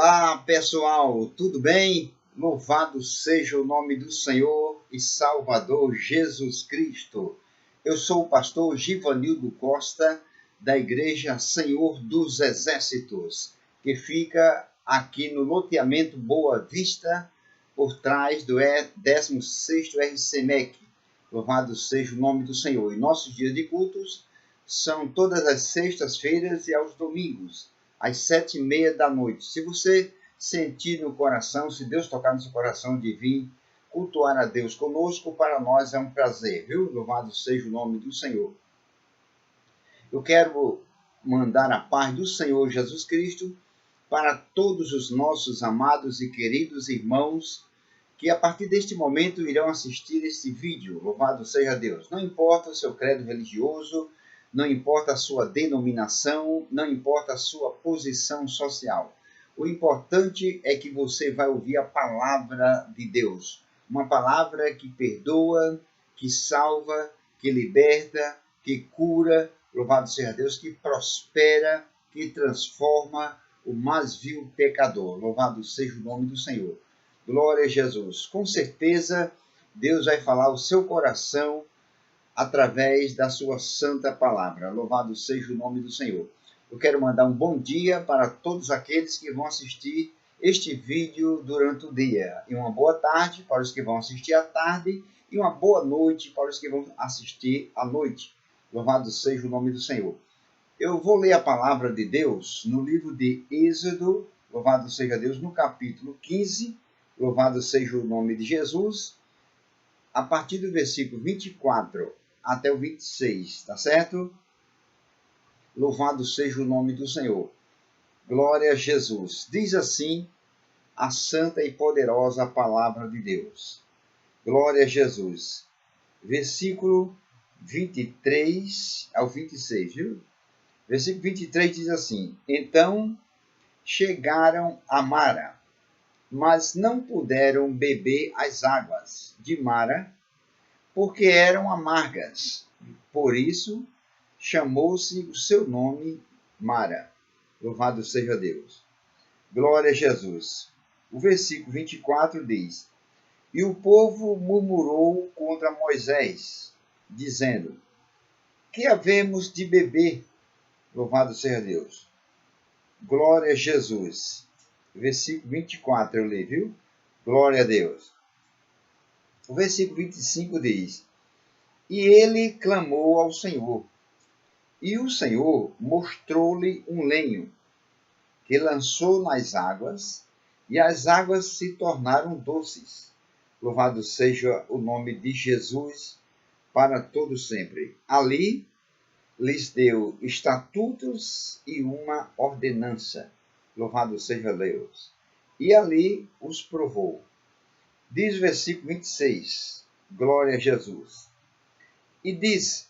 Olá, pessoal, tudo bem? Louvado seja o nome do Senhor e Salvador Jesus Cristo. Eu sou o pastor Givanildo Costa, da Igreja Senhor dos Exércitos, que fica aqui no loteamento Boa Vista, por trás do 16º RCMEC. Louvado seja o nome do Senhor. E nossos dias de cultos são todas as sextas-feiras e aos domingos, às 7h30 da noite. Se você sentir no coração, se Deus tocar no seu coração de vir cultuar a Deus conosco, para nós é um prazer, viu? Louvado seja o nome do Senhor. Eu quero mandar a paz do Senhor Jesus Cristo para todos os nossos amados e queridos irmãos que a partir deste momento irão assistir este vídeo. Louvado seja Deus. Não importa o seu credo religioso, não importa a sua denominação, não importa a sua posição social. O importante é que você vai ouvir a palavra de Deus. Uma palavra que perdoa, que salva, que liberta, que cura, louvado seja Deus, que prospera, que transforma o mais vil pecador. Louvado seja o nome do Senhor. Glória a Jesus. Com certeza, Deus vai falar ao seu coração através da sua santa palavra. Louvado seja o nome do Senhor. Eu quero mandar um bom dia para todos aqueles que vão assistir este vídeo durante o dia. E uma boa tarde para os que vão assistir à tarde. E uma boa noite para os que vão assistir à noite. Louvado seja o nome do Senhor. Eu vou ler a palavra de Deus no livro de Êxodo. Louvado seja Deus, no capítulo 15. Louvado seja o nome de Jesus. A partir do versículo 24 até o 26, tá certo? Louvado seja o nome do Senhor. Glória a Jesus. Diz assim a santa e poderosa palavra de Deus. Glória a Jesus. Versículo 23 ao 26, viu? Versículo 23 diz assim: Então chegaram a Mara, mas não puderam beber as águas de Mara, porque eram amargas. Por isso, chamou-se o seu nome Mara. Louvado seja Deus. Glória a Jesus. O versículo 24 diz: E o povo murmurou contra Moisés, dizendo: Que havemos de beber? Louvado seja Deus. Glória a Jesus. Versículo 24 eu li, viu? Glória a Deus. O versículo 25 diz: E ele clamou ao Senhor, e o Senhor mostrou-lhe um lenho, que lançou nas águas, e as águas se tornaram doces. Louvado seja o nome de Jesus para todo sempre. Ali lhes deu estatutos e uma ordenança. Louvado seja Deus. E ali os provou. Diz o versículo 26, glória a Jesus. E diz: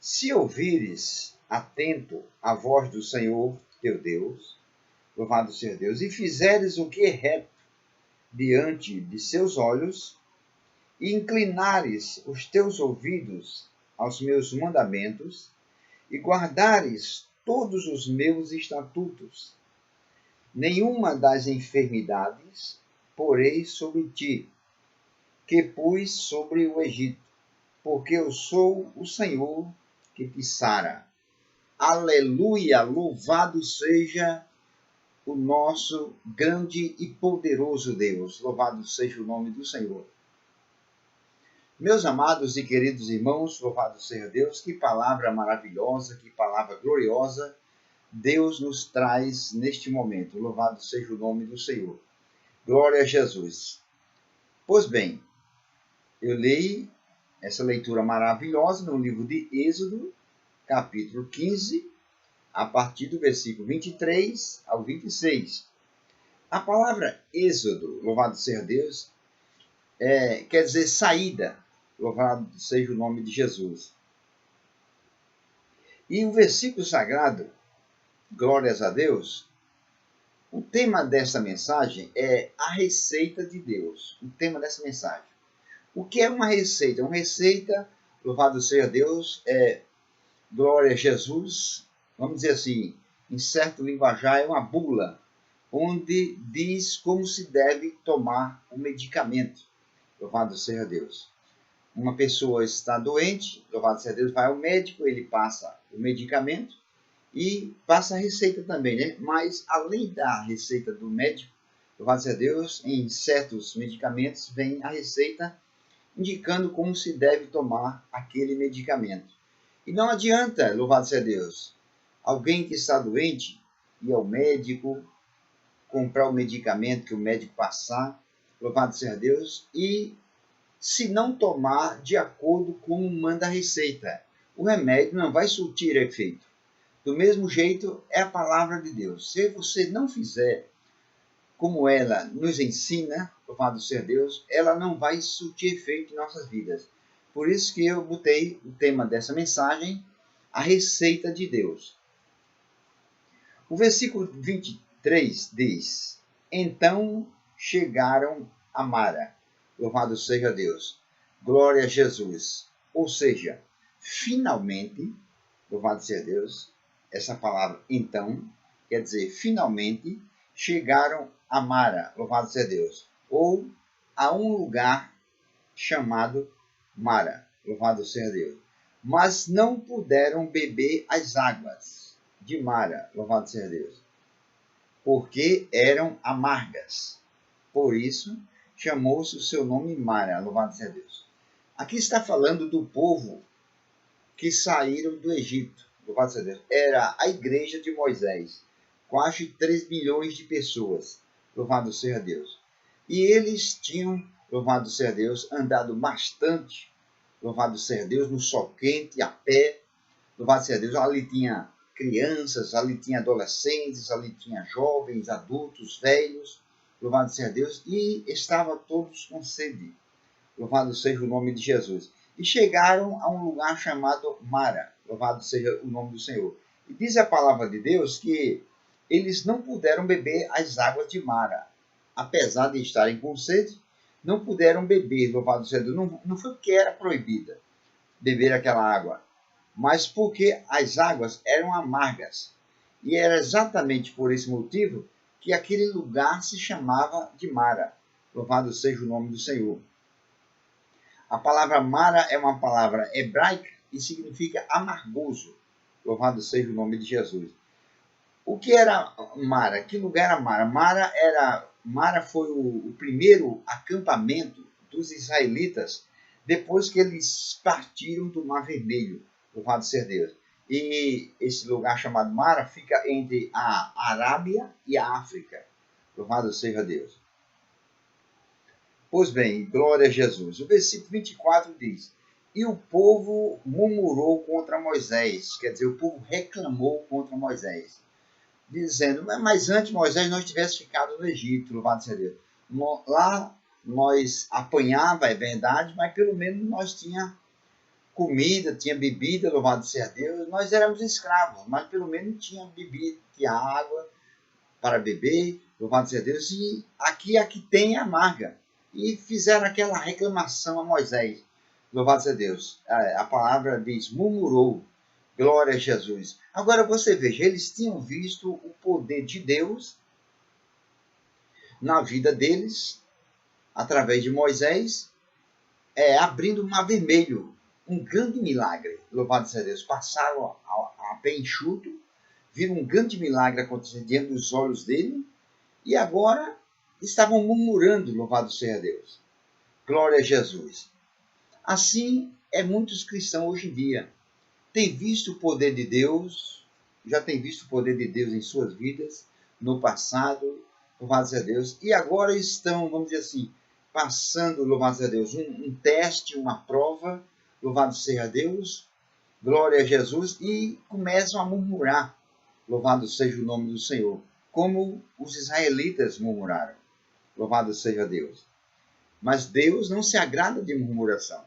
Se ouvires atento a voz do Senhor teu Deus, louvado seja Deus, e fizeres o que é reto diante de seus olhos, e inclinares os teus ouvidos aos meus mandamentos, e guardares todos os meus estatutos, nenhuma das enfermidades porei sobre ti, que pus sobre o Egito, porque eu sou o Senhor que te sara. Aleluia! Louvado seja o nosso grande e poderoso Deus. Louvado seja o nome do Senhor. Meus amados e queridos irmãos, louvado seja Deus, que palavra maravilhosa, que palavra gloriosa Deus nos traz neste momento. Louvado seja o nome do Senhor. Glória a Jesus. Pois bem, eu leio essa leitura maravilhosa no livro de Êxodo, capítulo 15, a partir do versículo 23 ao 26. A palavra Êxodo, louvado seja Deus, quer dizer saída. Louvado seja o nome de Jesus. E o versículo sagrado, glórias a Deus, o tema dessa mensagem é a receita de Deus. O tema dessa mensagem. O que é uma receita? Uma receita, louvado seja Deus, glória a Jesus, vamos dizer assim, em certo linguajar, é uma bula, onde diz como se deve tomar o medicamento. Louvado seja Deus. Uma pessoa está doente, louvado seja Deus, vai ao médico, ele passa o medicamento e passa a receita também, né? Mas além da receita do médico, louvado seja Deus, em certos medicamentos vem a receita indicando como se deve tomar aquele medicamento. E não adianta, louvado seja Deus, alguém que está doente ir ao médico, comprar o medicamento que o médico passar, louvado seja Deus, e se não tomar de acordo com manda a receita, o remédio não vai surtir efeito. Do mesmo jeito é a palavra de Deus. Se você não fizer como ela nos ensina, louvado seja Deus, ela não vai surtir efeito em nossas vidas. Por isso que eu botei o tema dessa mensagem, a receita de Deus. O versículo 23 diz: Então chegaram a Mara, louvado seja Deus, glória a Jesus. Ou seja, finalmente, louvado seja Deus, essa palavra então, quer dizer, finalmente chegaram a Mara, louvado seja Deus, ou a um lugar chamado Mara, louvado seja Deus. Mas não puderam beber as águas de Mara, louvado seja Deus, porque eram amargas. Por isso, chamou-se o seu nome Mara, louvado seja Deus. Aqui está falando do povo que saíram do Egito, louvado seja Deus. Era a igreja de Moisés, quase 3 milhões de pessoas, louvado seja Deus. E eles tinham, louvado seja Deus, andado bastante, louvado seja Deus, no sol quente, a pé, louvado seja Deus. Ali tinha crianças, ali tinha adolescentes, ali tinha jovens, adultos, velhos, louvado seja Deus, e estavam todos com sede, louvado seja o nome de Jesus. E chegaram a um lugar chamado Mara, louvado seja o nome do Senhor. E diz a palavra de Deus que eles não puderam beber as águas de Mara. Apesar de estarem com sede, não puderam beber, louvado seja Deus. Não foi porque era proibida beber aquela água, mas porque as águas eram amargas. E era exatamente por esse motivo que aquele lugar se chamava de Mara. Louvado seja o nome do Senhor. A palavra Mara é uma palavra hebraica e significa amargoso. Louvado seja o nome de Jesus. O que era Mara? Que lugar era Mara? Mara foi o primeiro acampamento dos israelitas depois que eles partiram do Mar Vermelho. Louvado seja Deus. E esse lugar chamado Mara fica entre a Arábia e a África. Louvado seja Deus. Pois bem, glória a Jesus. O versículo 24 diz: E o povo murmurou contra Moisés, quer dizer, o povo reclamou contra Moisés, dizendo: Mas antes, Moisés, nós tivéssemos ficado no Egito, louvado seja Deus. Lá nós apanhava, é verdade, mas pelo menos nós tinha comida, tinha bebida, louvado seja Deus. Nós éramos escravos, mas pelo menos tinha bebida, tinha água para beber, louvado seja Deus. E aqui tem amarga. E fizeram aquela reclamação a Moisés, louvado seja Deus. A palavra diz, murmurou, glória a Jesus. Agora você veja, eles tinham visto o poder de Deus na vida deles, através de Moisés, abrindo o Mar Vermelho, um grande milagre, louvado seja Deus. Passaram a pé enxuto, viram um grande milagre acontecer diante dos olhos dele, e agora estavam murmurando, louvado seja Deus. Glória a Jesus. Assim é muitos cristãos hoje em dia. Tem visto o poder de Deus, já tem visto o poder de Deus em suas vidas, no passado, louvado seja Deus, e agora estão, vamos dizer assim, passando, louvado seja Deus, um teste, uma prova, louvado seja Deus, glória a Jesus, e começam a murmurar, louvado seja o nome do Senhor, como os israelitas murmuraram, louvado seja Deus. Mas Deus não se agrada de murmuração,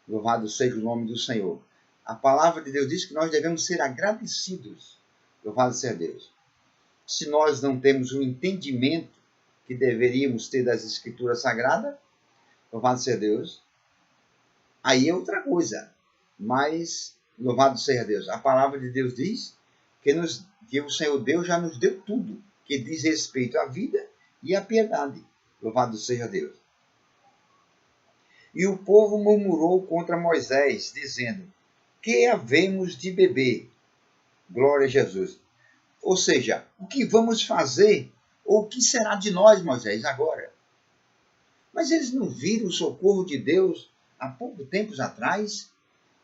louvado seja o nome do Senhor. A palavra de Deus diz que nós devemos ser agradecidos, louvado seja Deus. Se nós não temos o entendimento que deveríamos ter das Escrituras Sagradas, louvado seja Deus, aí é outra coisa. Mas, louvado seja Deus, a palavra de Deus diz que o Senhor Deus já nos deu tudo. que diz respeito à vida e à piedade. Louvado seja Deus. E o povo murmurou contra Moisés, dizendo: que havemos de beber? Glória a Jesus. Ou seja, o que vamos fazer? Ou o que será de nós, Moisés, agora? Mas eles não viram o socorro de Deus há pouco tempo atrás?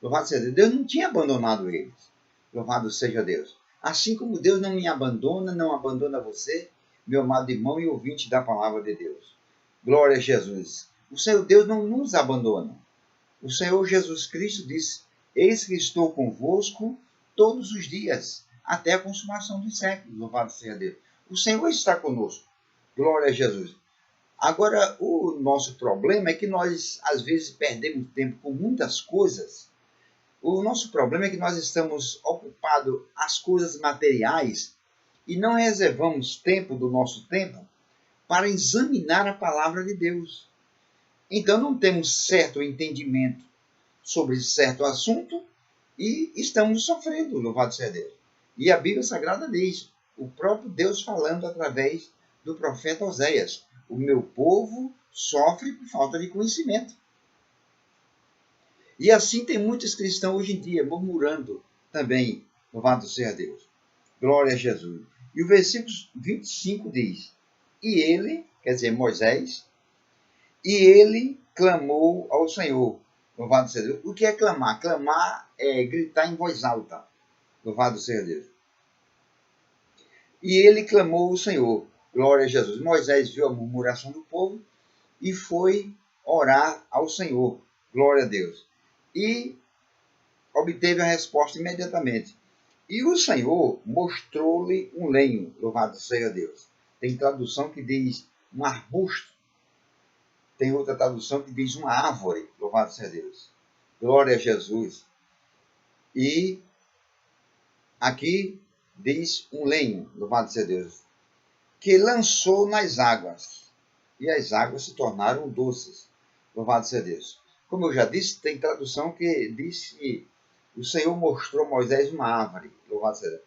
Louvado seja Deus. Deus não tinha abandonado eles. Louvado seja Deus. Assim como Deus não me abandona, não abandona você, meu amado irmão e ouvinte da palavra de Deus. Glória a Jesus. O Senhor Deus não nos abandona. O Senhor Jesus Cristo disse: eis que estou convosco todos os dias, até a consumação dos séculos. Louvado seja Deus. O Senhor está conosco. Glória a Jesus. Agora, o nosso problema é que nós, às vezes, perdemos tempo com muitas coisas. O nosso problema é que nós estamos ocupados às coisas materiais e não reservamos tempo do nosso tempo para examinar a palavra de Deus. Então, não temos certo entendimento sobre certo assunto e estamos sofrendo, louvado seja Deus. E a Bíblia Sagrada diz, o próprio Deus falando através do profeta Oséias: o meu povo sofre por falta de conhecimento. E assim tem muitos cristãos hoje em dia murmurando também, louvado seja Deus. Glória a Jesus. E o versículo 25 diz: e ele, quer dizer, Moisés, e ele clamou ao Senhor. Louvado seja Deus. O que é clamar? Clamar é gritar em voz alta. Louvado seja Deus. E ele clamou ao Senhor. Glória a Jesus. Moisés viu a murmuração do povo e foi orar ao Senhor. Glória a Deus. E obteve a resposta imediatamente. E o Senhor mostrou-lhe um lenho. Louvado seja Deus. Tem tradução que diz um arbusto. Tem outra tradução que diz uma árvore. Louvado seja Deus. Glória a Jesus. E aqui diz um lenho. Louvado seja Deus. Que lançou nas águas. E as águas se tornaram doces. Louvado seja Deus. Como eu já disse, tem tradução que diz que o Senhor mostrou a Moisés uma árvore. Louvado seja Deus.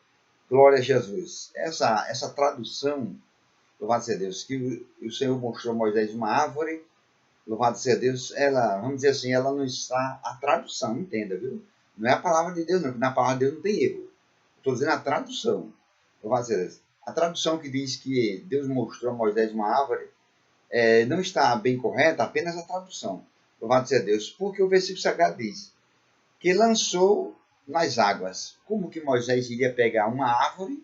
Glória a Jesus. Essa tradução, louvado seja Deus, que o Senhor mostrou a Moisés uma árvore, louvado seja Deus, ela, vamos dizer assim, ela não está a tradução, entenda, viu? Não é a palavra de Deus, não, porque na palavra de Deus não tem erro. Estou dizendo a tradução. Louvado seja Deus. A tradução que diz que Deus mostrou a Moisés uma árvore não está bem correta, apenas a tradução. Louvado seja Deus. Porque o versículo sagrado diz que lançou nas águas. Como que Moisés iria pegar uma árvore,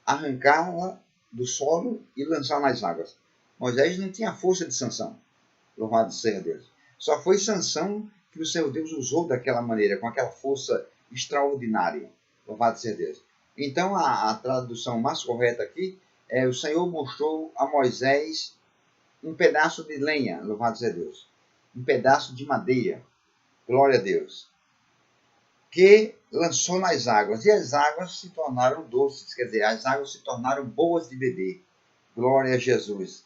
arrancá-la do solo e lançar nas águas? Moisés não tinha força de Sansão. Louvado seja Deus. Só foi Sansão que o Senhor Deus usou daquela maneira, com aquela força extraordinária. Louvado seja Deus. Então, a tradução mais correta aqui é: o Senhor mostrou a Moisés um pedaço de lenha, louvado seja Deus. Um pedaço de madeira, glória a Deus, que lançou nas águas. E as águas se tornaram doces, quer dizer, as águas se tornaram boas de beber. Glória a Jesus.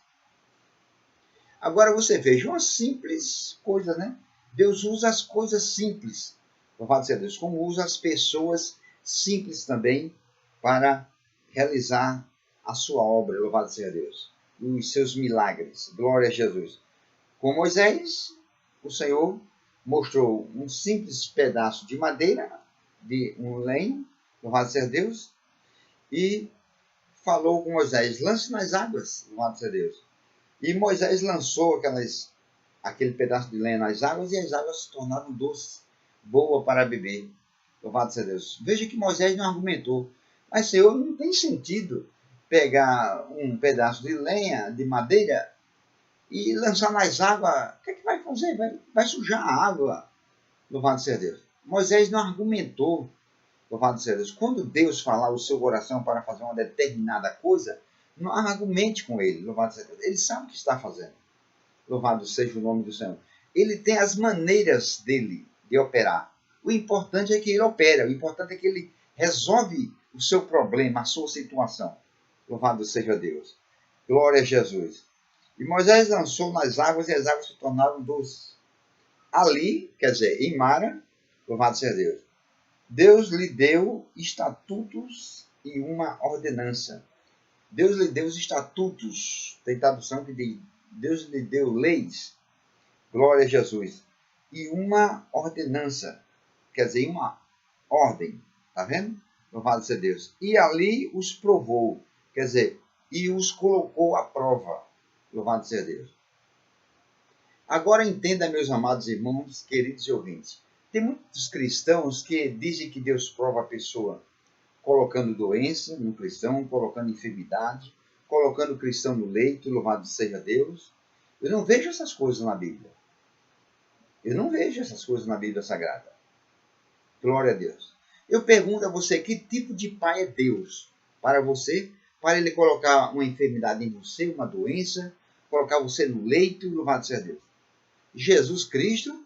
Agora você veja, uma simples coisa, né? Deus usa as coisas simples, louvado seja Deus, como usa as pessoas simples também para realizar a sua obra, louvado seja Deus, os seus milagres. Glória a Jesus. Com Moisés, o Senhor mostrou um simples pedaço de madeira, de um lenho, louvado seja Deus, e falou com Moisés: lance nas águas, louvado seja Deus. E Moisés lançou aquele pedaço de lenha nas águas e as águas se tornaram doces, boa para beber. Louvado seja Deus. Veja que Moisés não argumentou. Mas, Senhor, não tem sentido pegar um pedaço de lenha, de madeira, e lançar nas águas. O que é que vai fazer? Vai sujar a água. Louvado seja Deus. Moisés não argumentou. Louvado seja Deus. Quando Deus falar o seu coração para fazer uma determinada coisa, não argumente com ele. Louvado seja Deus. Ele sabe o que está fazendo. Louvado seja o nome do Senhor. Ele tem as maneiras dele de operar. O importante é que ele opera. O importante é que ele resolve o seu problema, a sua situação. Louvado seja Deus. Glória a Jesus. E Moisés lançou nas águas e as águas se tornaram doces. Ali, quer dizer, em Mara, louvado seja Deus, Deus lhe deu estatutos e uma ordenança. Deus lhe deu os estatutos, tem tradução que diz, Deus lhe deu leis, glória a Jesus, e uma ordenança, quer dizer, uma ordem, tá vendo? Louvado seja Deus. E ali os provou, quer dizer, e os colocou à prova, louvado seja Deus. Agora entenda, meus amados irmãos, queridos e ouvintes, tem muitos cristãos que dizem que Deus prova a pessoa colocando doença no cristão, colocando enfermidade, colocando o cristão no leito, louvado seja Deus. Eu não vejo essas coisas na Bíblia. Eu não vejo essas coisas na Bíblia Sagrada. Glória a Deus. Eu pergunto a você, que tipo de pai é Deus para você? Para ele colocar uma enfermidade em você, uma doença, colocar você no leito, louvado seja Deus. Jesus Cristo,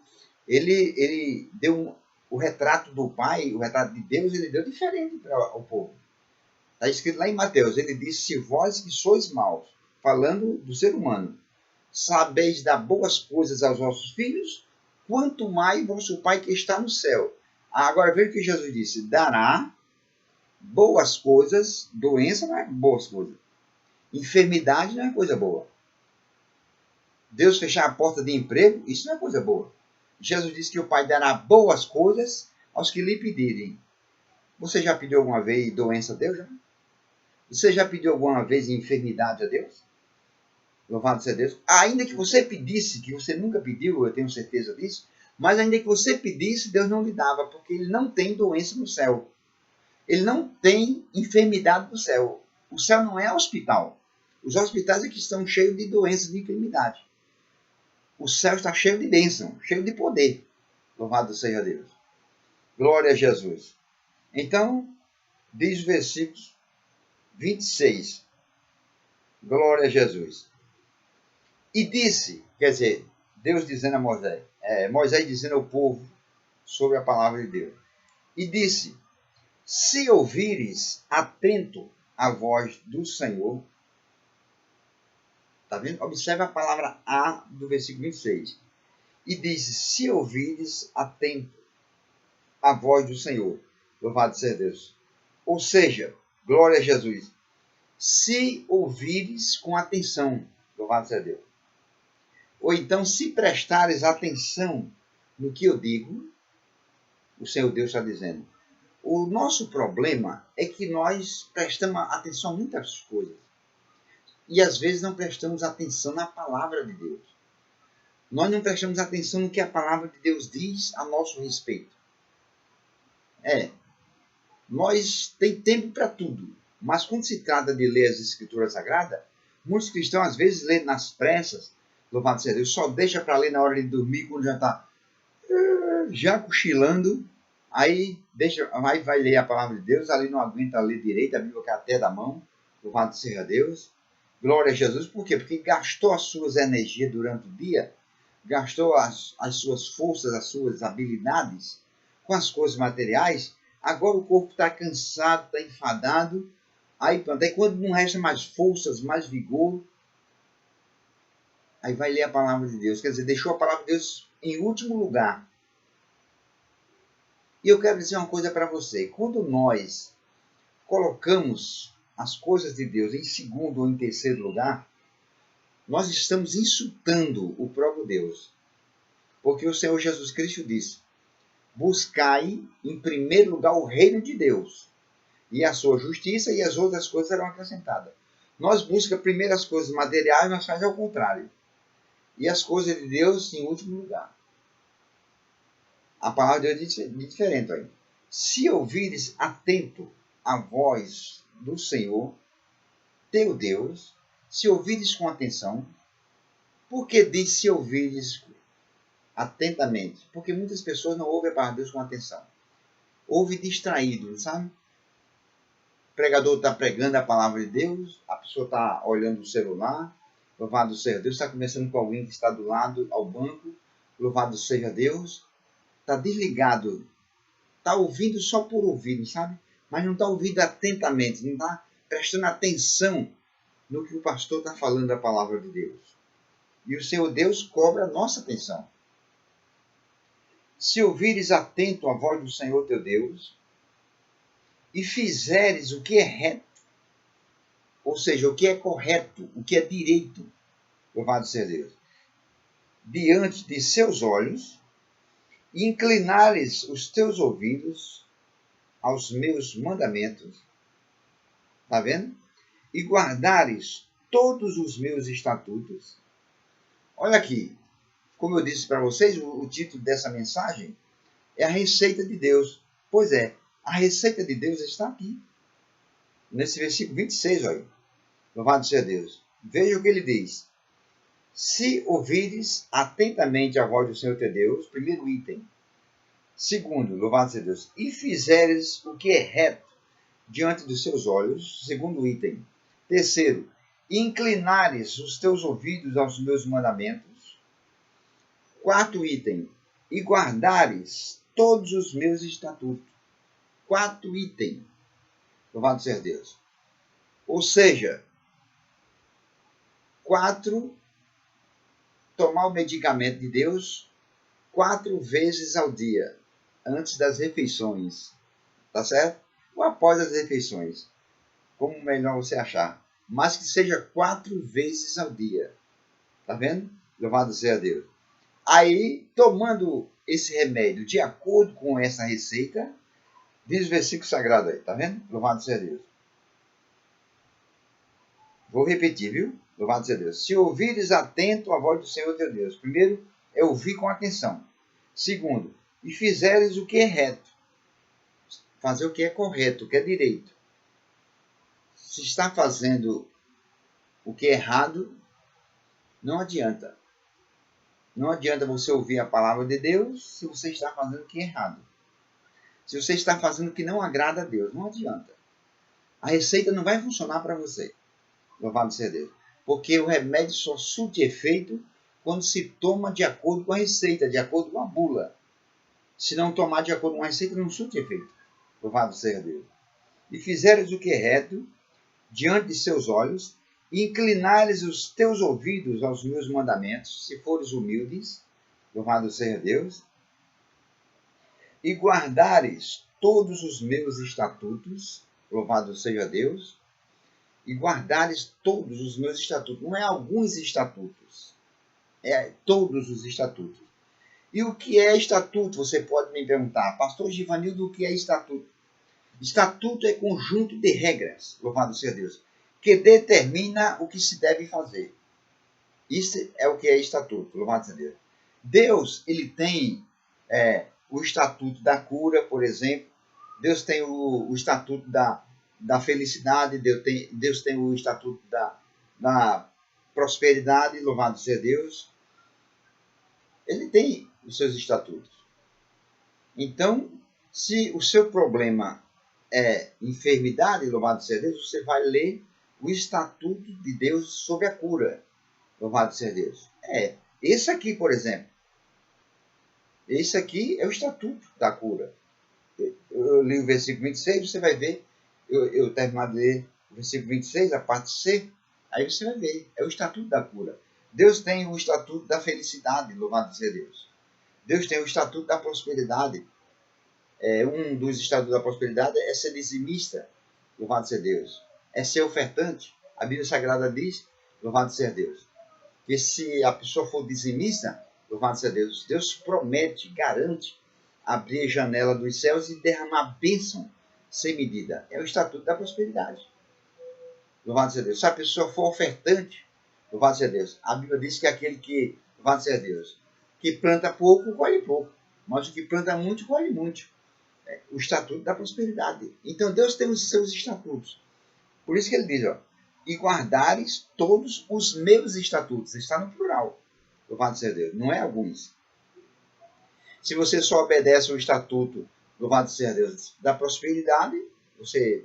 ele deu o retrato do Pai, o retrato de Deus, ele deu diferente para o povo. Está escrito lá em Mateus, ele disse, se vós que sois maus, falando do ser humano, sabeis dar boas coisas aos vossos filhos, quanto mais vosso Pai que está no céu. Agora veja o que Jesus disse, dará boas coisas, doença não é boas coisas, enfermidade não é coisa boa. Deus fechar a porta de emprego, isso não é coisa boa. Jesus disse que o Pai dará boas coisas aos que lhe pedirem. Você já pediu alguma vez doença a Deus? Já? Você já pediu alguma vez enfermidade a Deus? Louvado seja Deus. Ainda que você pedisse, que você nunca pediu, eu tenho certeza disso, mas ainda que você pedisse, Deus não lhe dava, porque ele não tem doença no céu. Ele não tem enfermidade no céu. O céu não é hospital. Os hospitais é que estão cheios de doenças e de enfermidade. O céu está cheio de bênção, cheio de poder. Louvado seja Deus. Glória a Jesus. Então, diz o versículo 26. Glória a Jesus. E disse, quer dizer, Deus dizendo a Moisés, Moisés dizendo ao povo sobre a palavra de Deus. E disse, se ouvires atento a voz do Senhor, tá vendo? Observe a palavra a do versículo 26. E disse, se ouvires atento a voz do Senhor, louvado seja Deus. Ou seja, glória a Jesus. Se ouvires com atenção, louvado seja Deus. Ou então, se prestares atenção no que eu digo, o Senhor Deus está dizendo. O nosso problema é que nós prestamos atenção a muitas coisas. E às vezes não prestamos atenção na palavra de Deus. Nós não prestamos atenção no que a palavra de Deus diz a nosso respeito. Nós temos tempo para tudo. Mas quando se trata de ler as Escrituras Sagradas, muitos cristãos às vezes lêem nas pressas, louvado seja Deus, só deixa para ler na hora de dormir, quando já está já cochilando, aí vai ler a palavra de Deus, ali não aguenta ler direito, a Bíblia cai até da mão, louvado seja Deus, glória a Jesus. Por quê? Porque gastou as suas energias durante o dia, gastou as suas forças, as suas habilidades com as coisas materiais, agora o corpo está cansado, está enfadado, aí pronto, aí quando não resta mais forças, mais vigor, aí vai ler a palavra de Deus, quer dizer, deixou a palavra de Deus em último lugar. E eu quero dizer uma coisa para você, quando nós colocamos as coisas de Deus em segundo ou em terceiro lugar, nós estamos insultando o próprio Deus. Porque o Senhor Jesus Cristo disse, buscai em primeiro lugar o reino de Deus e a sua justiça, e as outras coisas serão acrescentadas. Nós buscamos primeiro as coisas materiais, nós fazemos ao contrário. E as coisas de Deus em último lugar. A palavra de Deus diz diferente aí. Se ouvires atento a voz do Senhor, teu Deus, se ouvires com atenção, por que diz se ouvires atentamente? Porque muitas pessoas não ouvem a palavra de Deus com atenção. Ouve distraído, sabe? O pregador está pregando a palavra de Deus, a pessoa está olhando o celular, louvado seja Deus, está conversando com alguém que está do lado, ao banco, louvado seja Deus, está desligado, está ouvindo só por ouvido, sabe? Mas não está ouvindo atentamente, não está prestando atenção no que o pastor está falando da palavra de Deus. E o Senhor Deus cobra a nossa atenção. Se ouvires atento a voz do Senhor teu Deus, e fizeres o que é reto, ou seja, o que é correto, o que é direito, louvado seja Deus, diante de seus olhos, e inclinares os teus ouvidos aos meus mandamentos, está vendo? E guardares todos os meus estatutos. Olha aqui, como eu disse para vocês, o título dessa mensagem é a receita de Deus. Pois é, a receita de Deus está aqui, nesse versículo 26, olha. Louvado seja Deus. Veja o que ele diz. Se ouvires atentamente a voz do Senhor teu Deus, primeiro item. Segundo, louvado seja Deus, e fizeres o que é reto diante dos seus olhos, segundo item. Terceiro, inclinares os teus ouvidos aos meus mandamentos. Quarto item, e guardares todos os meus estatutos. Quarto item. Louvado seja Deus. Ou seja, 4, tomar o medicamento de Deus 4 vezes ao dia, antes das refeições, tá certo? Ou após as refeições, como melhor você achar, mas que seja 4 vezes ao dia, tá vendo? Louvado seja Deus. Aí, tomando esse remédio de acordo com essa receita, diz o versículo sagrado aí, tá vendo? Louvado seja Deus. Vou repetir, viu? Louvado seja Deus. Se ouvires atento a voz do Senhor teu Deus. Primeiro, é ouvir com atenção. Segundo, e fizeres o que é reto. Fazer o que é correto, o que é direito. Se está fazendo o que é errado, não adianta. Não adianta você ouvir a palavra de Deus se você está fazendo o que é errado. Se você está fazendo o que não agrada a Deus, não adianta. A receita não vai funcionar para você. Louvado seja Deus. Porque o remédio só surte efeito quando se toma de acordo com a receita, de acordo com a bula. Se não tomar de acordo com a receita, não surte efeito. Louvado seja Deus. E fizeres o que é reto diante de seus olhos, e inclinares os teus ouvidos aos meus mandamentos, se fores humildes, louvado seja Deus, e guardares todos os meus estatutos, louvado seja Deus, e guardares todos os meus estatutos. Não é alguns estatutos, é todos os estatutos. E o que é estatuto? Você pode me perguntar, pastor Givanildo, o que é estatuto? Estatuto é conjunto de regras, louvado seja Deus, que determina o que se deve fazer. Isso é o que é estatuto, louvado seja Deus. Deus, ele tem o estatuto da cura, por exemplo. Deus tem o estatuto da felicidade. Deus tem o estatuto da prosperidade, louvado seja Deus. Ele tem os seus estatutos. Então, se o seu problema é enfermidade, louvado seja Deus, você vai ler o estatuto de Deus sobre a cura, louvado seja Deus. Esse aqui, por exemplo, esse aqui é o estatuto da cura. Eu li o versículo 26, você vai ver, eu terminar de ler o versículo 26, a parte C, aí você vai ver, é o estatuto da cura. Deus tem o estatuto da felicidade, louvado seja Deus. Deus tem o estatuto da prosperidade. Um dos estatutos da prosperidade é ser dizimista, louvado seja Deus. É ser ofertante. A Bíblia Sagrada diz, louvado seja Deus, que se a pessoa for dizimista, louvado seja Deus, Deus promete, garante abrir a janela dos céus e derramar bênção sem medida. É o estatuto da prosperidade. Louvado seja Deus. Se a pessoa for ofertante, louvado seja Deus, a Bíblia diz que aquele que, louvado seja Deus, que planta pouco, colhe pouco. Mas o que planta muito, colhe muito. O estatuto da prosperidade. Então Deus tem os seus estatutos. Por isso que ele diz, e guardares todos os meus estatutos. Está no plural. Louvado seja Deus. Não é alguns. Se você só obedece o estatuto, louvado seja Deus, da prosperidade, você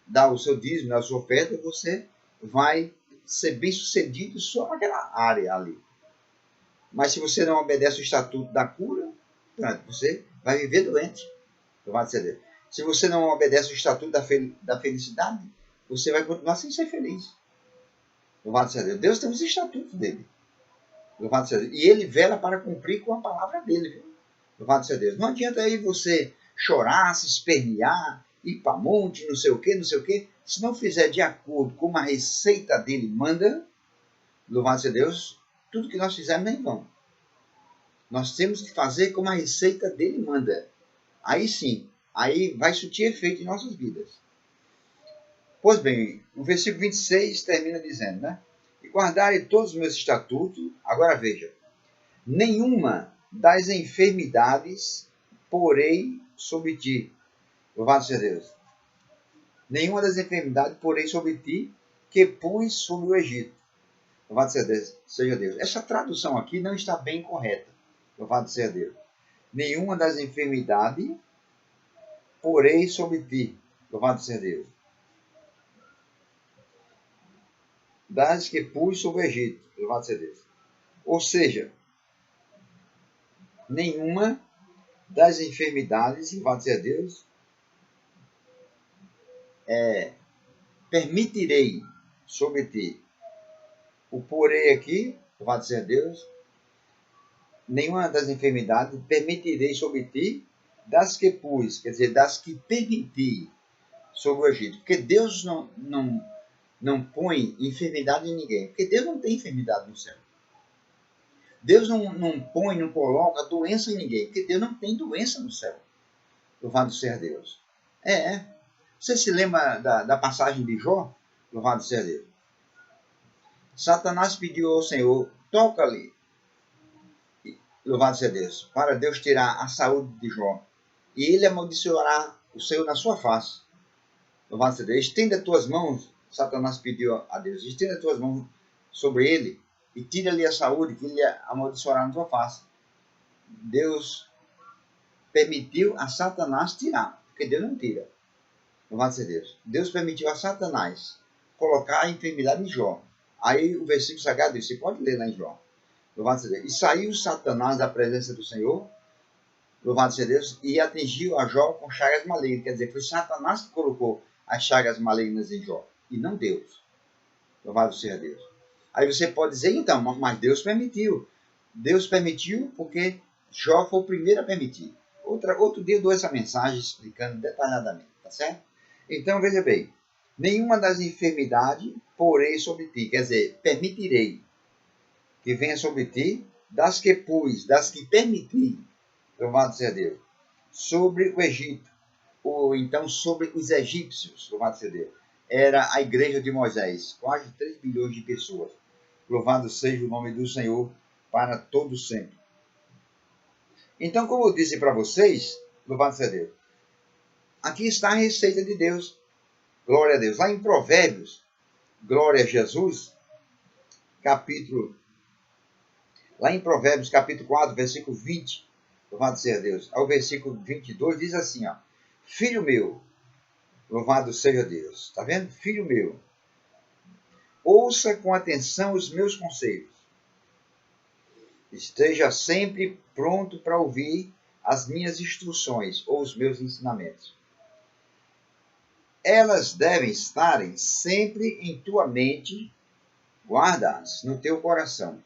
dá o seu dízimo, a sua oferta, você vai ser bem sucedido só naquela área ali. Mas se você não obedece o estatuto da cura, você vai viver doente. Louvado seja Deus. Se você não obedece o estatuto da felicidade, você vai continuar sem ser feliz. Louvado seja Deus. Deus tem os estatutos dele. Louvado seja Deus. E ele vela para cumprir com a palavra dele. Viu? Louvado seja Deus. Não adianta aí você chorar, se espernear, ir para monte, não sei o quê, se não fizer de acordo com a receita dele manda, louvado seja Deus, tudo que nós fizermos é em vão. Nós temos que fazer como a receita dele manda. Aí sim, aí vai surtir efeito em nossas vidas. Pois bem, o versículo 26 termina dizendo, né? E guardarem todos os meus estatutos, agora veja, nenhuma das enfermidades porei sobre ti. Louvado seja Deus. Nenhuma das enfermidades porei sobre ti que pus sobre o Egito. Louvado seja Deus. Essa tradução aqui não está bem correta. Louvado seja Deus. Nenhuma das enfermidades porei sobre ti. Louvado seja Deus. Das que pus sobre o Egito. Louvado seja Deus. Ou seja, nenhuma das enfermidades, louvado seja Deus, permitirei sobre ti. O porei aqui, louvado seja Deus, nenhuma das enfermidades permitirei sobre ti das que pus, quer dizer, das que permiti sobre o Egito. Porque Deus não põe enfermidade em ninguém. Porque Deus não tem enfermidade no céu. Deus não põe, não coloca doença em ninguém. Porque Deus não tem doença no céu. Louvado seja Deus. Você se lembra da passagem de Jó? Louvado seja Deus. Satanás pediu ao Senhor, toca-lhe. Louvado seja Deus. Para Deus tirar a saúde de Jó. E ele amaldiçoará o Senhor na sua face. Louvado seja Deus. Estenda as tuas mãos. Satanás pediu a Deus. Estenda as tuas mãos sobre ele e tira-lhe a saúde que ele amaldiçoará na tua face. Deus permitiu a Satanás tirar. Porque Deus não tira. Louvado seja Deus. Deus permitiu a Satanás colocar a enfermidade em Jó. Aí o versículo sagrado diz, você pode ler lá em Jó. Louvado seja Deus. E saiu Satanás da presença do Senhor, louvado seja Deus, e atingiu a Jó com chagas malignas. Quer dizer, foi Satanás que colocou as chagas malignas em Jó, e não Deus. Louvado seja Deus. Aí você pode dizer, então, mas Deus permitiu. Deus permitiu porque Jó foi o primeiro a permitir. Outro dia eu dou essa mensagem explicando detalhadamente, tá certo? Então, veja bem, nenhuma das enfermidades porei sobre ti, quer dizer, permitirei que venha sobre ti, das que pus, das que permiti, louvado seja Deus, sobre o Egito, ou então sobre os egípcios, louvado seja Deus. Era a igreja de Moisés, quase 3 bilhões de pessoas. Louvado seja o nome do Senhor para todo sempre. Então, como eu disse para vocês, louvado seja Deus, aqui está a receita de Deus. Glória a Deus. Lá em Provérbios, glória a Jesus, lá em Provérbios, capítulo 4, versículo 20, louvado seja Deus, ao versículo 22, diz assim, ó, filho meu, louvado seja Deus, está vendo? Filho meu, ouça com atenção os meus conselhos, esteja sempre pronto para ouvir as minhas instruções ou os meus ensinamentos. Elas devem estar sempre em tua mente, guarda-as no teu coração.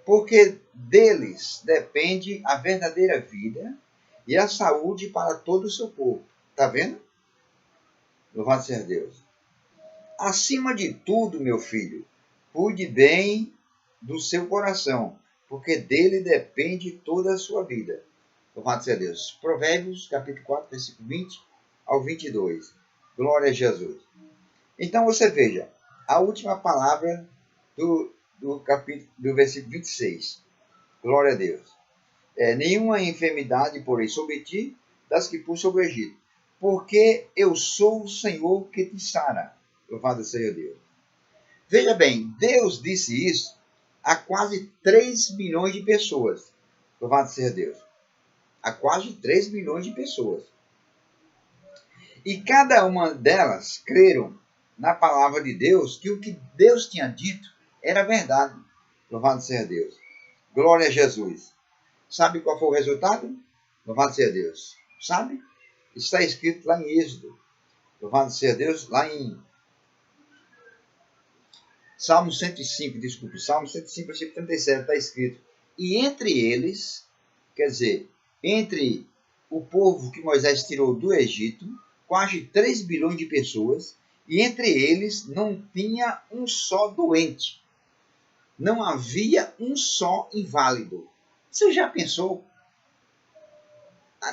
Porque deles depende a verdadeira vida e a saúde para todo o seu povo. Está vendo? Louvado seja Deus. Acima de tudo, meu filho, cuide bem do seu coração, porque dele depende toda a sua vida. Louvado seja Deus. Provérbios, capítulo 4, versículo 20 ao 22. Glória a Jesus. Então você veja, a última palavra do versículo 26. Glória a Deus. Nenhuma enfermidade, porém, sobre ti, das que pus sobre o Egito. Porque eu sou o Senhor que te sara. Louvado seja Deus. Veja bem, Deus disse isso a quase 3 milhões de pessoas. Louvado seja Deus. A quase 3 milhões de pessoas. E cada uma delas creram na palavra de Deus, que o que Deus tinha dito era verdade. Louvado seja Deus. Glória a Jesus. Sabe qual foi o resultado? Louvado seja Deus. Sabe? Está escrito lá em Êxodo. Louvado seja Deus. Lá em Salmo 105, desculpe. Salmo 105, versículo 37, está escrito. E entre eles, quer dizer, entre o povo que Moisés tirou do Egito, quase 3 bilhões de pessoas e entre eles não tinha um só doente. Não havia um só inválido. Você já pensou?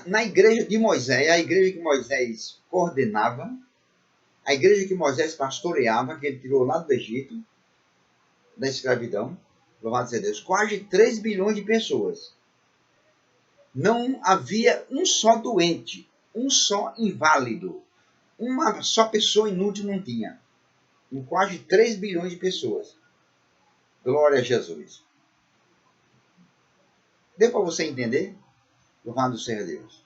Na igreja de Moisés, a igreja que Moisés coordenava, a igreja que Moisés pastoreava, que ele tirou lá do Egito, da escravidão, louvado seja Deus, quase 3 bilhões de pessoas. Não havia um só doente, um só inválido, uma só pessoa inútil não tinha. Em quase 3 bilhões de pessoas. Glória a Jesus. Deu para você entender? Louvado seja Deus.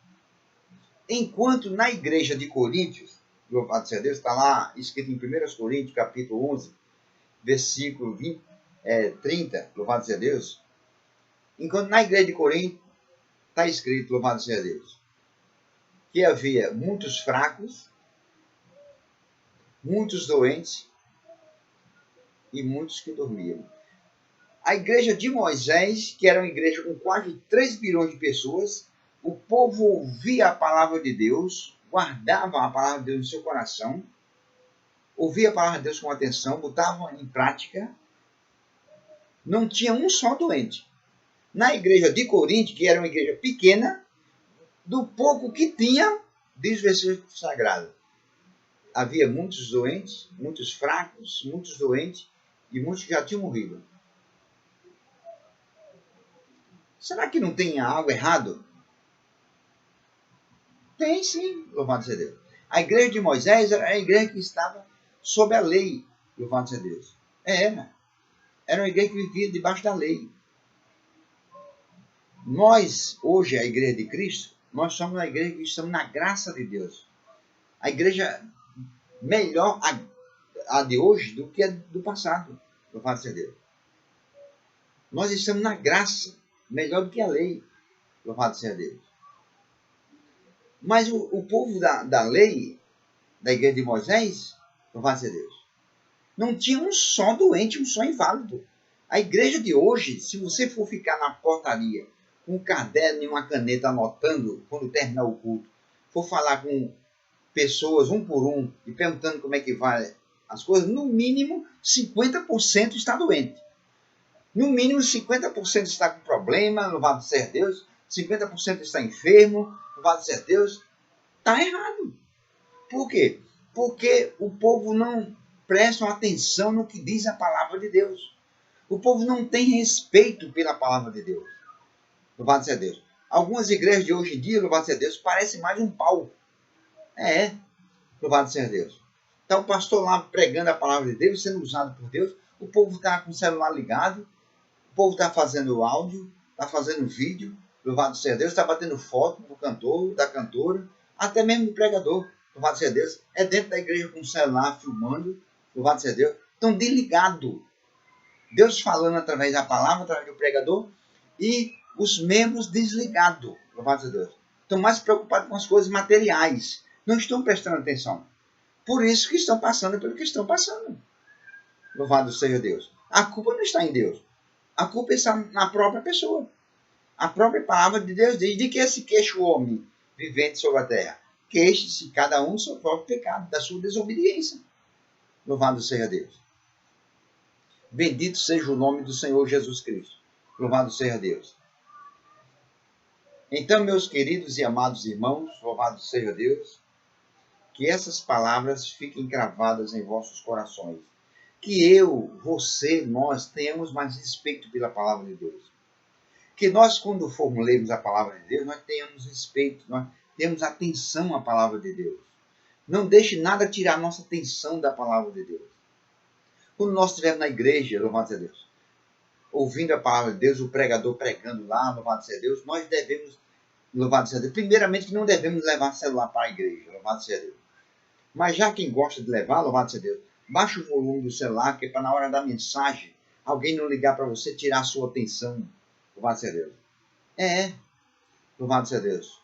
Enquanto na igreja de Coríntios, louvado seja Deus, está lá escrito em 1 Coríntios, capítulo 11, versículo 30, louvado seja Deus. Enquanto na igreja de Corinto está escrito, louvado seja Deus, que havia muitos fracos, muitos doentes e muitos que dormiam. A igreja de Moisés, que era uma igreja com quase 3 bilhões de pessoas, o povo ouvia a palavra de Deus, guardava a palavra de Deus no seu coração, ouvia a palavra de Deus com atenção, botava em prática, não tinha um só doente. Na igreja de Corinto, que era uma igreja pequena, do pouco que tinha, diz o versículo sagrado, havia muitos doentes, muitos fracos, muitos doentes e muitos que já tinham morrido. Será que não tem algo errado? Tem sim, louvado seja Deus. A igreja de Moisés era a igreja que estava sob a lei, louvado seja Deus. Era uma igreja que vivia debaixo da lei. Nós, hoje, a igreja de Cristo, nós somos uma igreja que estamos na graça de Deus. A igreja melhor a de hoje do que a do passado, louvado seja Deus. Nós estamos na graça, melhor do que a lei, louvado seja Deus. Mas o povo da lei, da igreja de Moisés, louvado seja Deus, não tinha um só doente, um só inválido. A igreja de hoje, se você for ficar na portaria com um caderno e uma caneta anotando quando terminar o culto, for falar com pessoas um por um e perguntando como é que vai as coisas, no mínimo 50% está doente. No mínimo 50% está com problema, louvado seja Deus, 50% está enfermo, louvado seja Deus. Está errado. Por quê? Porque o povo não presta atenção no que diz a palavra de Deus. O povo não tem respeito pela palavra de Deus. Louvado seja Deus. Algumas igrejas de hoje em dia, louvado seja Deus, parecem mais um palco. Louvado seja Deus. Então o pastor lá pregando a palavra de Deus, sendo usado por Deus, o povo está com o celular ligado, o povo está fazendo áudio, está fazendo vídeo, louvado seja Deus, está batendo foto do cantor, da cantora, até mesmo do pregador, louvado seja Deus, é dentro da igreja com o celular filmando, louvado seja Deus, estão desligados. Deus falando através da palavra, através do pregador, e os membros desligados, louvado seja Deus. Estão mais preocupados com as coisas materiais, não estão prestando atenção. Por isso que estão passando pelo que estão passando. Louvado seja Deus. A culpa não está em Deus. A culpa está na própria pessoa. A própria palavra de Deus diz: de que se queixa o homem vivente sobre a terra? Queixe-se cada um do seu próprio pecado, da sua desobediência. Louvado seja Deus. Bendito seja o nome do Senhor Jesus Cristo. Louvado seja Deus. Então, meus queridos e amados irmãos, louvado seja Deus, que essas palavras fiquem cravadas em vossos corações. Que eu, você, nós tenhamos mais respeito pela palavra de Deus. Que nós, quando formos lermos a palavra de Deus, nós tenhamos respeito, nós temos atenção à palavra de Deus. Não deixe nada tirar nossa atenção da palavra de Deus. Quando nós estivermos na igreja, louvado seja Deus, ouvindo a palavra de Deus, o pregador pregando lá, louvado seja Deus, nós devemos, louvado seja Deus, primeiramente que não devemos levar celular para a igreja, louvado seja Deus. Mas já quem gosta de levar, louvado seja Deus, baixa o volume do celular, que é para na hora da mensagem, alguém não ligar para você, tirar a sua atenção, louvado seja Deus. Louvado seja Deus.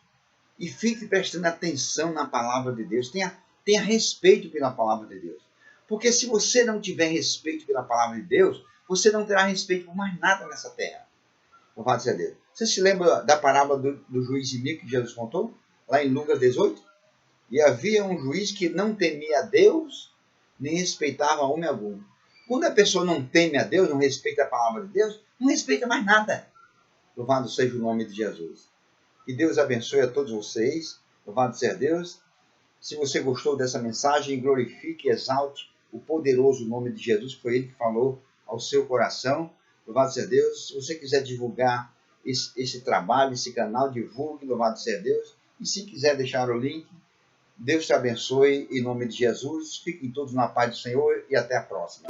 E fique prestando atenção na palavra de Deus, tenha respeito pela palavra de Deus. Porque se você não tiver respeito pela palavra de Deus, você não terá respeito por mais nada nessa terra. Louvado seja Deus. Você se lembra da parábola do juiz iníquo que Jesus contou? Lá em Lucas 18? E havia um juiz que não temia a Deus, nem respeitava homem algum. Quando a pessoa não teme a Deus, não respeita a palavra de Deus, não respeita mais nada. Louvado seja o nome de Jesus. Que Deus abençoe a todos vocês. Louvado seja Deus. Se você gostou dessa mensagem, glorifique e exalte o poderoso nome de Jesus, que foi Ele que falou ao seu coração. Louvado seja Deus. Se você quiser divulgar esse trabalho, esse canal, divulgue. Louvado seja Deus. E se quiser deixar o link, Deus te abençoe em nome de Jesus. Fiquem todos na paz do Senhor e até a próxima.